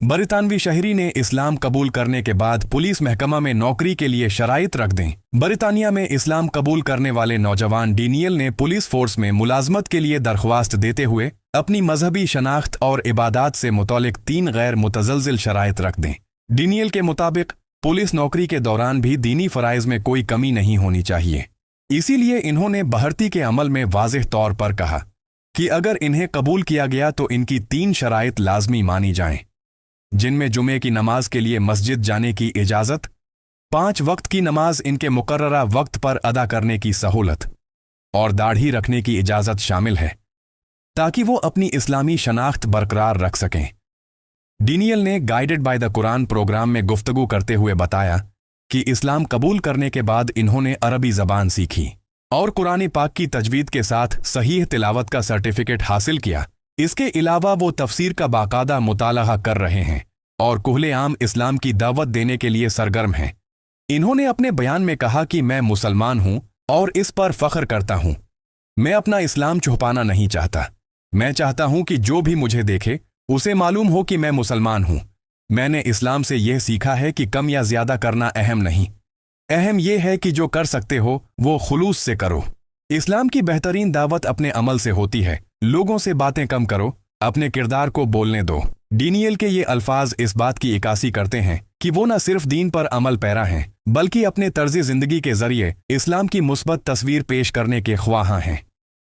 برطانوی شہری نے اسلام قبول کرنے کے بعد پولیس محکمہ میں نوکری کے لیے شرائط رکھ دیں۔ برطانیہ میں اسلام قبول کرنے والے نوجوان ڈینیل نے پولیس فورس میں ملازمت کے لیے درخواست دیتے ہوئے اپنی مذہبی شناخت اور عبادات سے متعلق 3 غیر متزلزل شرائط رکھ دیں۔ ڈینیل کے مطابق پولیس نوکری کے دوران بھی دینی فرائض میں کوئی کمی نہیں ہونی چاہیے، اسی لیے انہوں نے بھرتی کے عمل میں واضح طور پر کہا کہ اگر انہیں قبول کیا گیا تو ان کی 3 شرائط لازمی مانی جائیں، جن میں جمعے کی نماز کے لیے مسجد جانے کی اجازت، 5 وقت کی نماز ان کے مقررہ وقت پر ادا کرنے کی سہولت اور داڑھی رکھنے کی اجازت شامل ہے، تاکہ وہ اپنی اسلامی شناخت برقرار رکھ سکیں۔ ڈینیل نے گائیڈڈ بائی دا قرآن پروگرام میں گفتگو کرتے ہوئے بتایا کہ اسلام قبول کرنے کے بعد انہوں نے عربی زبان سیکھی اور قرآن پاک کی تجوید کے ساتھ صحیح تلاوت کا سرٹیفکیٹ حاصل کیا۔ اس کے علاوہ وہ تفسیر کا باقاعدہ مطالعہ کر رہے ہیں اور کھلے عام اسلام کی دعوت دینے کے لیے سرگرم ہیں۔ انہوں نے اپنے بیان میں کہا کہ میں مسلمان ہوں اور اس پر فخر کرتا ہوں۔ میں اپنا اسلام چھپانا نہیں چاہتا۔ میں چاہتا ہوں کہ جو بھی مجھے دیکھے اسے معلوم ہو کہ میں مسلمان ہوں۔ میں نے اسلام سے یہ سیکھا ہے کہ کم یا زیادہ کرنا اہم نہیں، اہم یہ ہے کہ جو کر سکتے ہو وہ خلوص سے کرو۔ اسلام کی بہترین دعوت اپنے عمل سے ہوتی ہے۔ لوگوں سے باتیں کم کرو، اپنے کردار کو بولنے دو۔ ڈینیل کے یہ الفاظ اس بات کی عکاسی کرتے ہیں کہ وہ نہ صرف دین پر عمل پیرا ہیں بلکہ اپنے طرز زندگی کے ذریعے اسلام کی مثبت تصویر پیش کرنے کے خواہاں ہیں۔